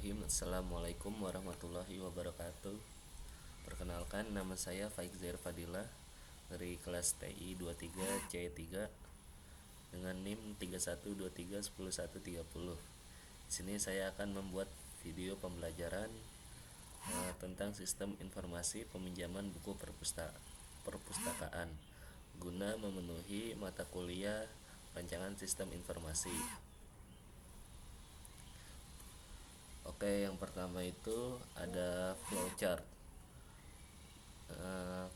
Bismillahirrahmanirrahim. Assalamualaikum warahmatullahi wabarakatuh. Perkenalkan, nama saya Faik Zair Fadilah dari kelas TI 23C3 dengan NIM 3123101030. Di sini saya akan membuat video pembelajaran tentang sistem informasi peminjaman buku perpustakaan guna memenuhi mata kuliah rancangan sistem informasi. Oke, yang pertama itu ada flowchart.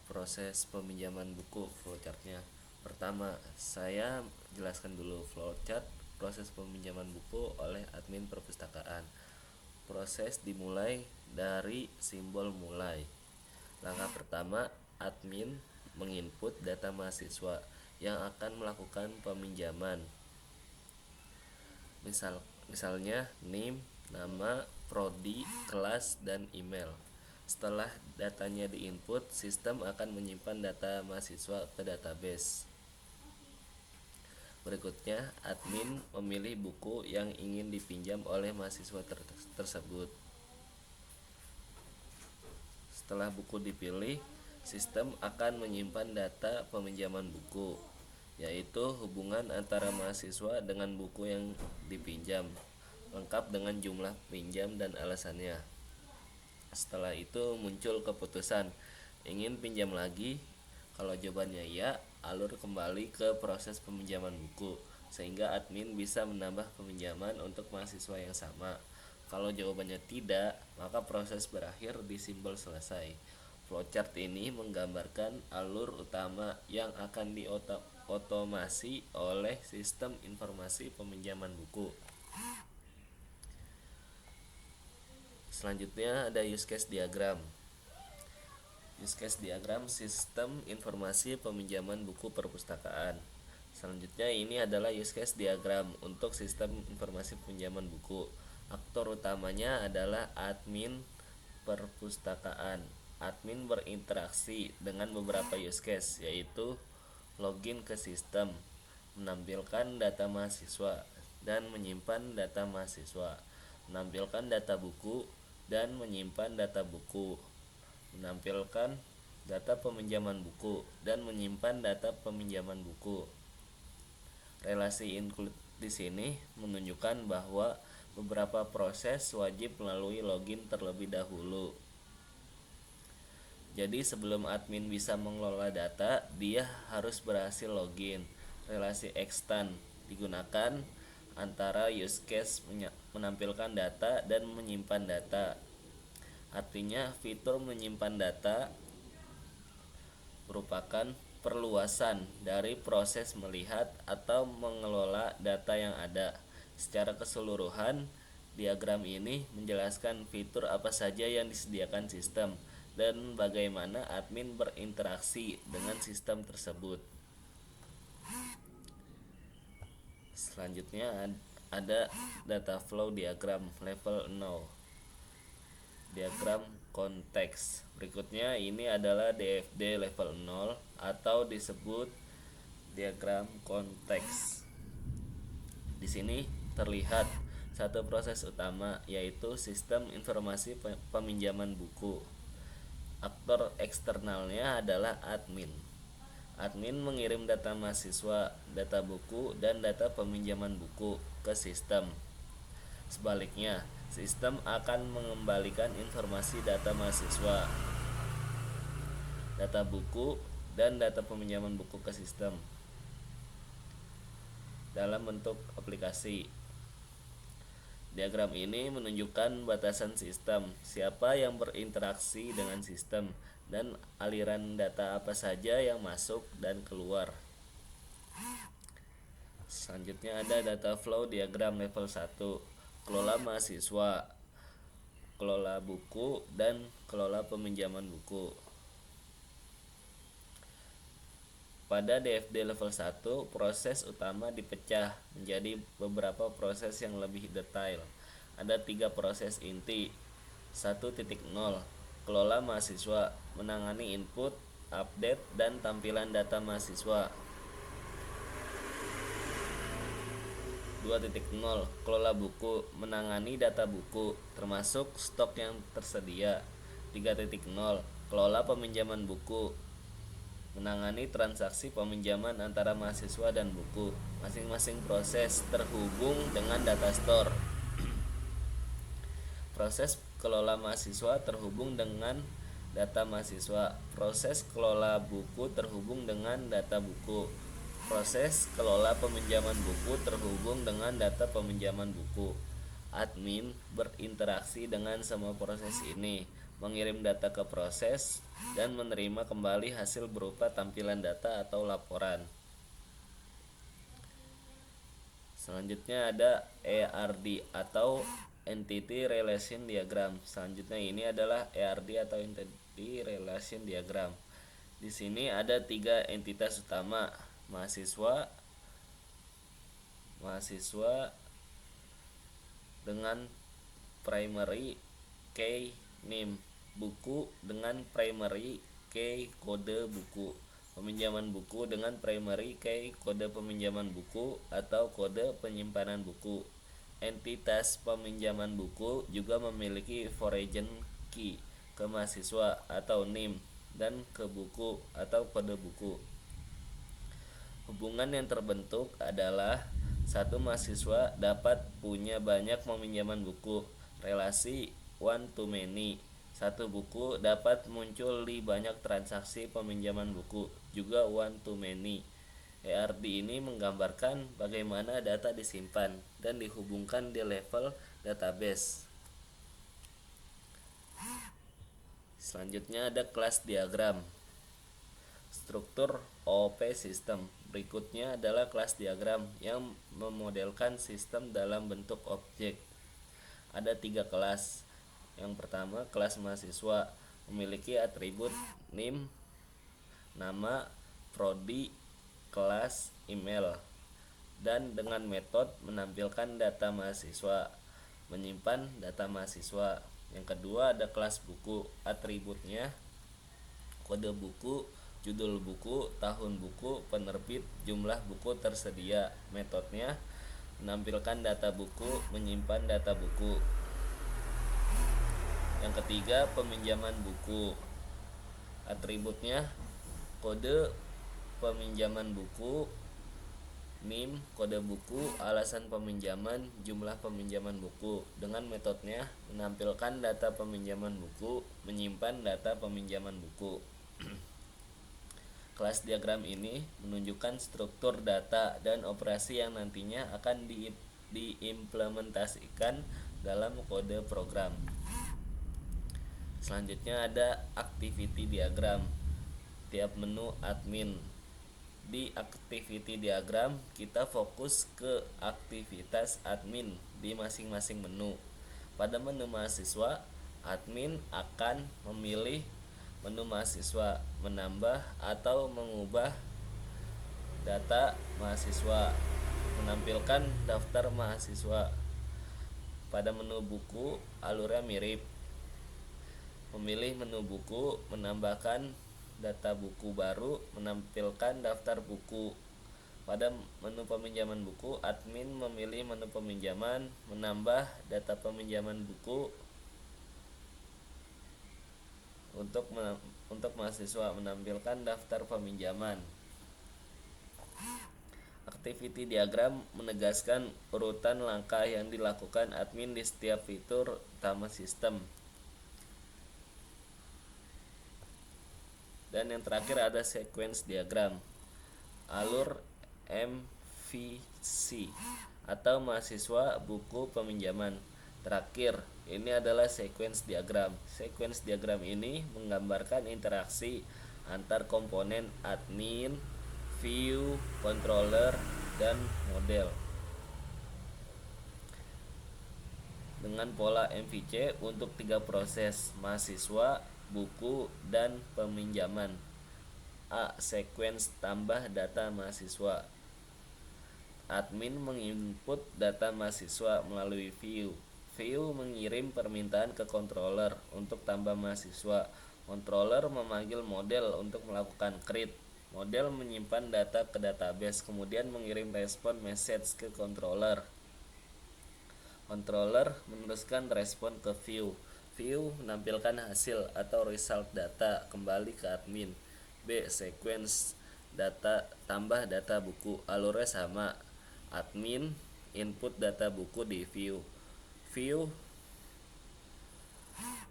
Proses peminjaman buku, flowchartnya. Pertama, saya jelaskan dulu flowchart proses peminjaman buku oleh admin perpustakaan. Proses dimulai dari simbol mulai. Langkah pertama, admin menginput data mahasiswa yang akan melakukan peminjaman. Misalnya NIM, nama, prodi, kelas, dan email. Setelah datanya diinput, sistem akan menyimpan data mahasiswa ke database. Berikutnya, admin memilih buku yang ingin dipinjam oleh mahasiswa tersebut. Setelah buku dipilih, sistem akan menyimpan data peminjaman buku, yaitu hubungan antara mahasiswa dengan buku yang dipinjam, lengkap dengan jumlah pinjam dan alasannya. Setelah itu muncul keputusan ingin pinjam lagi. Kalau jawabannya ya, alur kembali ke proses peminjaman buku sehingga admin bisa menambah peminjaman untuk mahasiswa yang sama. Kalau jawabannya tidak, maka proses berakhir di simbol selesai. Flowchart ini menggambarkan alur utama yang akan diotomasi oleh sistem informasi peminjaman buku. Selanjutnya ada use case diagram. Use case diagram sistem informasi peminjaman buku perpustakaan. Selanjutnya ini adalah use case diagram untuk sistem informasi peminjaman buku. Aktor utamanya adalah admin perpustakaan. Admin berinteraksi dengan beberapa use case, yaitu login ke sistem, menampilkan data mahasiswa dan menyimpan data mahasiswa, menampilkan data buku dan menyimpan data buku, menampilkan data peminjaman buku dan menyimpan data peminjaman buku. Relasi include di sini menunjukkan bahwa beberapa proses wajib melalui login terlebih dahulu. Jadi sebelum admin bisa mengelola data, dia harus berhasil login. Relasi extend digunakan antara use case menampilkan data dan menyimpan data. Artinya fitur menyimpan data merupakan perluasan dari proses melihat atau mengelola data yang ada. Secara keseluruhan, diagram ini menjelaskan fitur apa saja yang disediakan sistem dan bagaimana admin berinteraksi dengan sistem tersebut. Selanjutnya ada data flow diagram level 0. Diagram konteks. Berikutnya ini adalah DFD level 0 atau disebut diagram konteks. Di sini terlihat satu proses utama, yaitu sistem informasi peminjaman buku. Aktor eksternalnya adalah admin. Admin mengirim data mahasiswa, data buku, dan data peminjaman buku ke sistem. Sebaliknya, sistem akan mengembalikan informasi data mahasiswa, data buku, dan data peminjaman buku ke sistem dalam bentuk aplikasi. Diagram ini menunjukkan batasan sistem, siapa yang berinteraksi dengan sistem, dan aliran data apa saja yang masuk dan keluar. Selanjutnya ada data flow diagram level 1. Kelola mahasiswa, kelola buku, dan kelola peminjaman buku. Pada DFD level 1, proses utama dipecah menjadi beberapa proses yang lebih detail. Ada 3 proses inti. 1.0, kelola mahasiswa, menangani input, update, dan tampilan data mahasiswa. 2.0 Kelola buku, menangani data buku, termasuk stok yang tersedia. 3.0 Kelola peminjaman buku, menangani transaksi peminjaman antara mahasiswa dan buku. Masing-masing proses terhubung dengan data store. Proses kelola mahasiswa terhubung dengan data mahasiswa. Proses kelola buku terhubung dengan data buku. Proses kelola peminjaman buku terhubung dengan data peminjaman buku. Admin berinteraksi dengan semua proses ini, mengirim data ke proses, dan menerima kembali hasil berupa tampilan data atau laporan. Selanjutnya ada ERD atau Entity Relation Diagram. Selanjutnya ini adalah ERD atau Entity Relation Diagram. Di sini ada 3 entitas utama: mahasiswa dengan primary key name, buku dengan primary key kode buku, peminjaman buku dengan primary key kode peminjaman buku atau kode penyimpanan buku. Entitas peminjaman buku juga memiliki foreign key ke mahasiswa atau name dan ke buku atau kode buku. Hubungan yang terbentuk adalah satu mahasiswa dapat punya banyak peminjaman buku, relasi one to many. Satu buku dapat muncul di banyak transaksi peminjaman buku, juga one to many. ERD ini menggambarkan bagaimana data disimpan dan dihubungkan di level database. Selanjutnya ada kelas diagram. Struktur OOP sistem. Berikutnya adalah kelas diagram yang memodelkan sistem dalam bentuk objek. Ada 3 kelas. Yang pertama, kelas mahasiswa, memiliki atribut name, nama, prodi, kelas, email, dan dengan metode menampilkan data mahasiswa, menyimpan data mahasiswa. Yang kedua ada kelas buku, atributnya kode buku, judul buku, tahun buku, penerbit, jumlah buku tersedia. Metodenya menampilkan data buku, menyimpan data buku. Yang ketiga peminjaman buku, atributnya kode peminjaman buku, NIM, kode buku, alasan peminjaman, jumlah peminjaman buku. Dengan metodenya menampilkan data peminjaman buku, menyimpan data peminjaman buku. Kelas diagram ini menunjukkan struktur data dan operasi yang nantinya akan diimplementasikan dalam kode program. Selanjutnya ada activity diagram. Tiap menu admin. Di activity diagram kita fokus ke aktivitas admin di masing-masing menu. Pada menu mahasiswa, admin akan memilih menu mahasiswa, menambah atau mengubah data mahasiswa, menampilkan daftar mahasiswa. Pada menu buku, alurnya mirip. Memilih menu buku, menambahkan data buku baru, menampilkan daftar buku. Pada menu peminjaman buku, admin memilih menu peminjaman, menambah data peminjaman buku. Untuk mahasiswa, menampilkan daftar peminjaman. Activity diagram menegaskan urutan langkah yang dilakukan admin di setiap fitur utama sistem. Dan yang terakhir ada sequence diagram. Alur MVC atau mahasiswa buku peminjaman. Terakhir, ini adalah sequence diagram. Sequence diagram ini menggambarkan interaksi antar komponen admin, view, controller, dan model. Dengan pola MVC untuk 3 proses: mahasiswa, buku, dan peminjaman. A. Sequence tambah data mahasiswa. Admin menginput data mahasiswa melalui view. View mengirim permintaan ke controller untuk tambah mahasiswa. Controller memanggil model untuk melakukan create. Model menyimpan data ke database, kemudian mengirim respon message ke controller. Controller meneruskan respon ke view. View menampilkan hasil atau result data kembali ke admin. B. Sequence data tambah data buku. Alurnya sama. Admin input data buku di view. View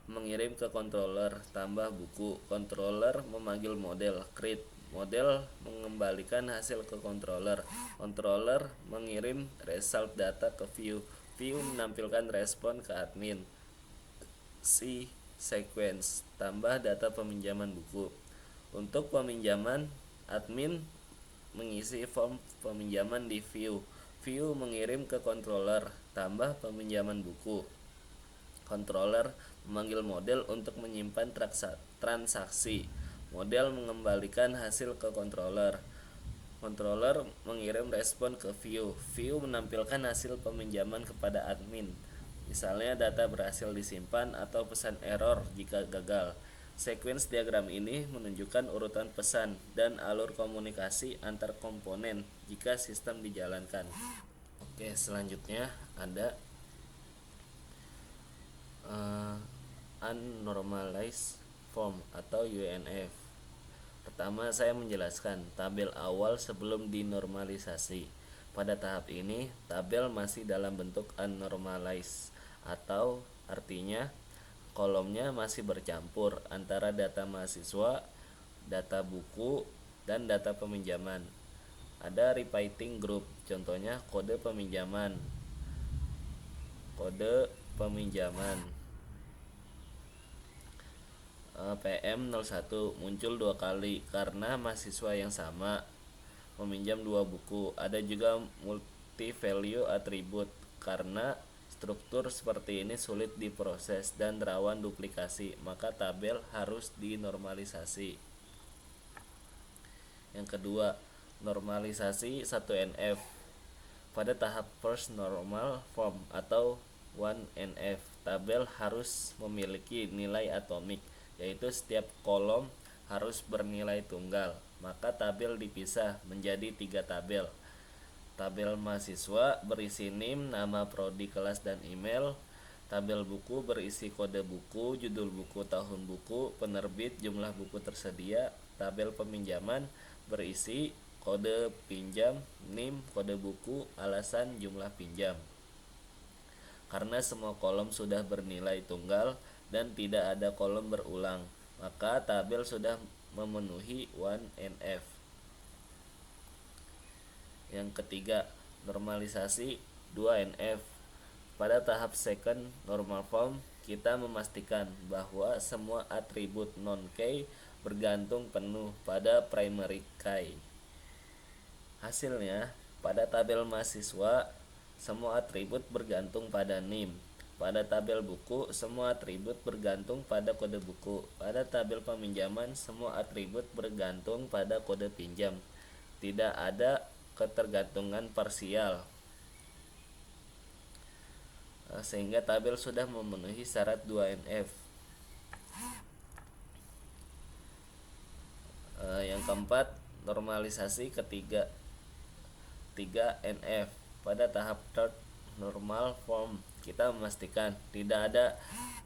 mengirim ke controller tambah buku. Controller memanggil model create. Model mengembalikan hasil ke controller. Controller mengirim result data ke view. View menampilkan respon ke admin. C. Sequence tambah data peminjaman buku. Untuk peminjaman, admin mengisi form peminjaman di view. View mengirim ke controller tambah peminjaman buku. Controller memanggil model untuk menyimpan transaksi. Model mengembalikan hasil ke controller. Controller mengirim respon ke view. View menampilkan hasil peminjaman kepada admin. Misalnya data berhasil disimpan atau pesan error jika gagal. Sequence diagram ini menunjukkan urutan pesan dan alur komunikasi antar komponen jika sistem dijalankan. Oke, selanjutnya ada Unnormalized Form atau UNF. Pertama, saya menjelaskan tabel awal sebelum dinormalisasi. Pada tahap ini, tabel masih dalam bentuk unnormalized atau artinya kolomnya masih bercampur antara data mahasiswa, data buku, dan data peminjaman. Ada repeating group, contohnya kode peminjaman. PM01 muncul 2 kali karena mahasiswa yang sama meminjam 2 buku. Ada juga multi value attribute karena struktur seperti ini sulit diproses dan rawan duplikasi, maka tabel harus dinormalisasi. Yang kedua, normalisasi 1NF. Pada tahap first normal form atau 1NF, tabel harus memiliki nilai atomik, yaitu setiap kolom harus bernilai tunggal. Maka tabel dipisah menjadi 3 tabel. Tabel mahasiswa berisi NIM, nama prodi, kelas, dan email. Tabel buku berisi kode buku, judul buku, tahun buku, penerbit, jumlah buku tersedia. Tabel peminjaman berisi kode pinjam, NIM, kode buku, alasan, jumlah pinjam. Karena semua kolom sudah bernilai tunggal dan tidak ada kolom berulang, maka tabel sudah memenuhi 1NF. Yang ketiga, normalisasi 2NF. Pada tahap second normal form, kita memastikan bahwa semua atribut non-key bergantung penuh pada primary key. Hasilnya, pada tabel mahasiswa, semua atribut bergantung pada NIM. Pada tabel buku, semua atribut bergantung pada kode buku. Pada tabel peminjaman, semua atribut bergantung pada kode pinjam. Tidak ada ketergantungan parsial, sehingga tabel sudah memenuhi syarat 2NF. Yang keempat, normalisasi ketiga 3NF. Pada tahap third normal form, kita memastikan tidak ada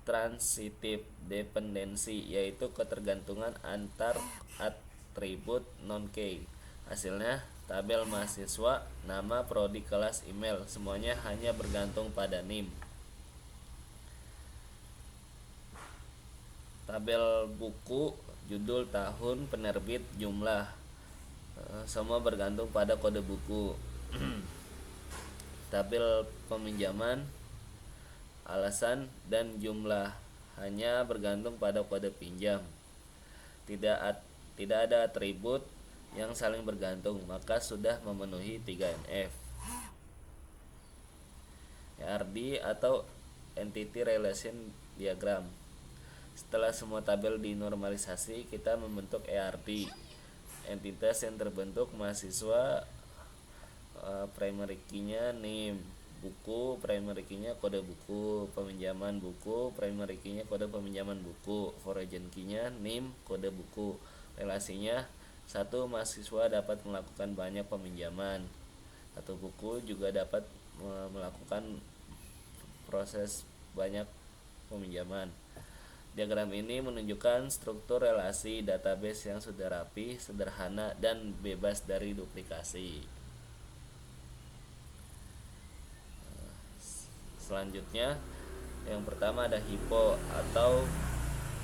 transitive dependency, yaitu ketergantungan antar atribut non-key. Hasilnya, tabel mahasiswa, nama, prodi, kelas, email, semuanya hanya bergantung pada NIM. Tabel buku, judul, tahun, penerbit, jumlah, semua bergantung pada kode buku. Tabel peminjaman, alasan, dan jumlah hanya bergantung pada kode pinjam. Tidak ada atribut yang saling bergantung, maka sudah memenuhi 3NF. ERD atau Entity Relation Diagram. Setelah semua tabel dinormalisasi, kita membentuk ERD. Entitas yang terbentuk mahasiswa, primary key-nya NIM, buku, primary key-nya kode buku, peminjaman buku, primary key-nya kode peminjaman buku, foreign key-nya NIM, kode buku, relasinya Satu mahasiswa dapat melakukan banyak peminjaman. Satu buku juga dapat melakukan proses banyak peminjaman. Diagram ini menunjukkan struktur relasi database yang sudah rapi, sederhana, dan bebas dari duplikasi. Selanjutnya, yang pertama ada HIPO atau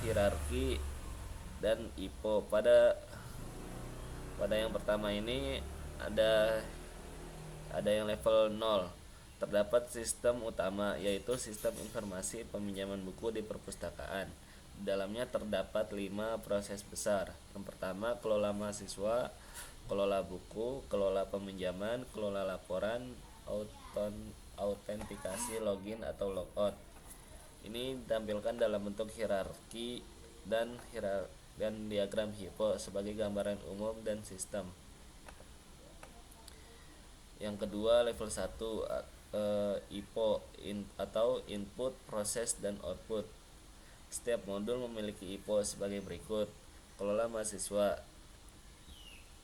hierarki dan IPO. Pada yang pertama ini ada yang level 0. Terdapat sistem utama, yaitu sistem informasi peminjaman buku di perpustakaan. Di dalamnya terdapat 5 proses besar. Yang pertama, kelola mahasiswa, kelola buku, kelola peminjaman, kelola laporan, autentikasi, login atau logout. Ini ditampilkan dalam bentuk hierarki dan diagram HIPO sebagai gambaran umum dan sistem. Yang kedua, level 1 IPO atau input, proses, dan output. Setiap modul memiliki IPO sebagai berikut. Kelola mahasiswa: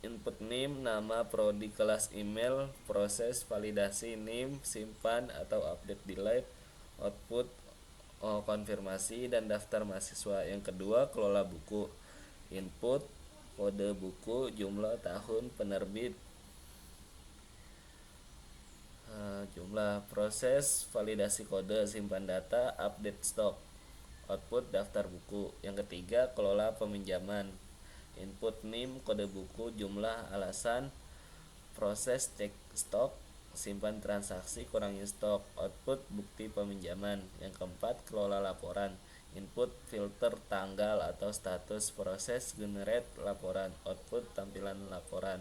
input NIM, nama, prodi, kelas, email, proses, validasi, NIM, simpan atau update, delete, output, konfirmasi, dan daftar mahasiswa. Yang kedua, kelola buku: input, kode buku, jumlah, tahun, penerbit, jumlah, proses, validasi kode, simpan data, update stok, output, daftar buku. Yang ketiga, kelola peminjaman: input NIM, kode buku, jumlah, alasan, proses, cek stok, simpan transaksi, kurangi stok, output, bukti peminjaman. Yang keempat, kelola laporan: input, filter, tanggal atau status, proses, generate laporan, output, tampilan laporan.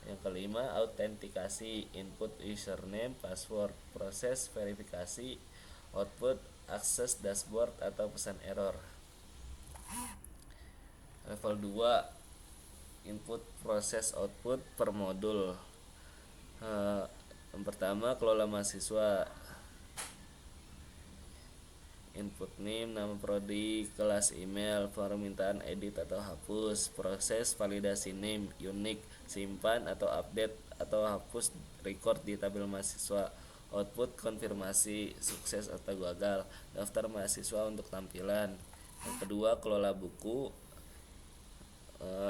Yang kelima, autentikasi: input, username, password, proses, verifikasi, output, akses dashboard atau pesan error. Level 2, input, proses, output per modul. Yang pertama, kelola mahasiswa: input NIM, nama, prodi, kelas, email, permintaan edit atau hapus, proses, validasi NIM, unik, simpan atau update atau hapus record di tabel mahasiswa, output, konfirmasi sukses atau gagal, daftar mahasiswa untuk tampilan. Yang kedua, kelola buku: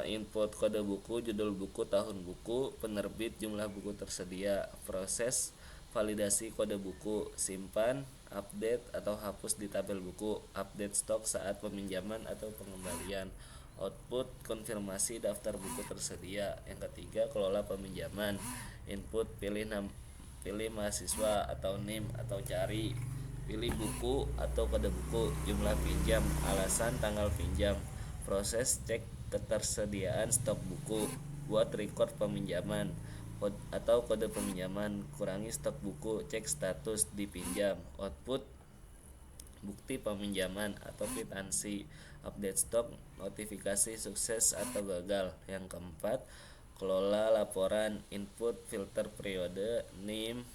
input, kode buku, judul buku, tahun buku, penerbit, jumlah buku tersedia, proses, validasi kode buku, simpan, update atau hapus di tabel buku, update stok saat peminjaman atau pengembalian, output, konfirmasi daftar buku tersedia. Yang ketiga, kelola peminjaman: input, pilih mahasiswa atau NIM atau cari, pilih buku atau kode buku, jumlah pinjam, alasan, tanggal pinjam, proses, cek ketersediaan stok buku, buat record peminjaman atau kode peminjaman, kurangi stok buku, cek status dipinjam, output, bukti peminjaman atau kwitansi, update stok, notifikasi sukses atau gagal. Yang keempat, kelola laporan: input, filter periode, NIM,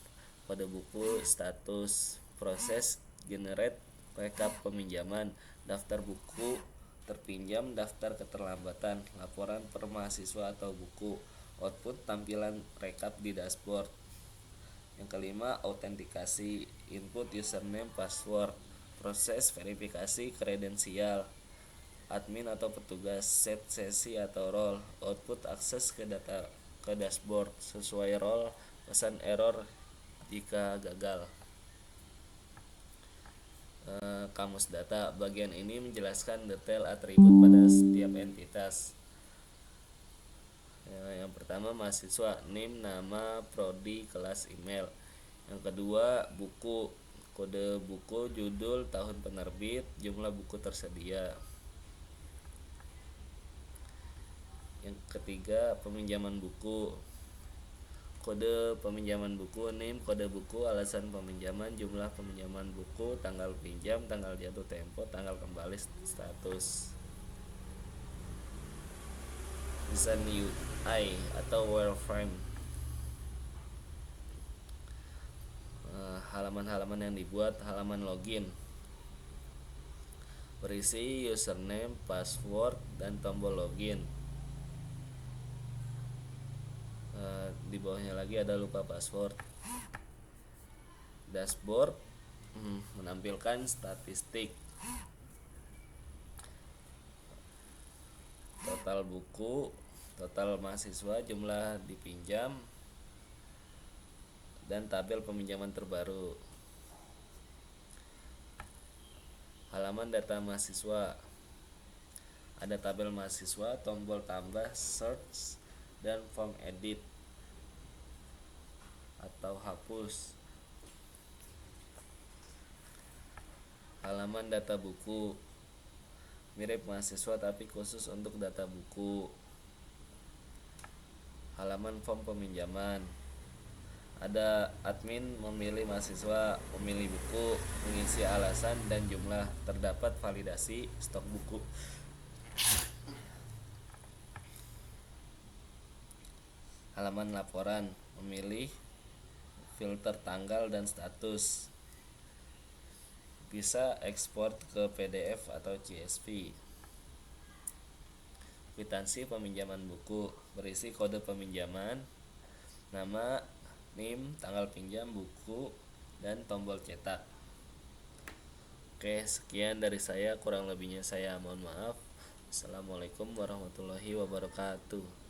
kode buku, status, proses, generate rekap peminjaman, daftar buku terpinjam, daftar keterlambatan, laporan per mahasiswa atau buku, output, tampilan rekap di dashboard. Yang kelima, autentikasi: input, username, password, proses, verifikasi kredensial, admin atau petugas, set sesi atau role, output, akses ke data ke dashboard sesuai role, pesan error jika gagal. Kamus data: bagian ini menjelaskan detail atribut pada setiap entitas. Yang pertama, mahasiswa: NIM, nama, prodi, kelas, email. Yang kedua, buku: kode buku, judul, tahun penerbit, jumlah buku tersedia. Yang ketiga, peminjaman buku: kode peminjaman buku, NIM, kode buku, alasan peminjaman, jumlah peminjaman buku, tanggal pinjam, tanggal jatuh tempo, tanggal kembali, status. Desain UI atau wireframe: halaman-halaman yang dibuat, halaman login berisi username, password, dan tombol login. Di bawahnya lagi ada lupa password. Dashboard menampilkan statistik total buku, total mahasiswa, jumlah dipinjam, dan tabel peminjaman terbaru. Halaman data mahasiswa, ada tabel mahasiswa, tombol tambah, search, dan form edit atau hapus. Halaman data buku, mirip mahasiswa tapi khusus untuk data buku. Halaman form peminjaman, ada admin memilih mahasiswa, memilih buku, mengisi alasan dan jumlah, terdapat validasi stok buku. Halaman laporan, memilih, filter tanggal dan status, bisa ekspor ke PDF atau CSV. Kwitansi peminjaman buku, berisi kode peminjaman, nama, NIM, tanggal pinjam buku, dan tombol cetak. Oke, sekian dari saya, kurang lebihnya saya mohon maaf. Assalamualaikum warahmatullahi wabarakatuh.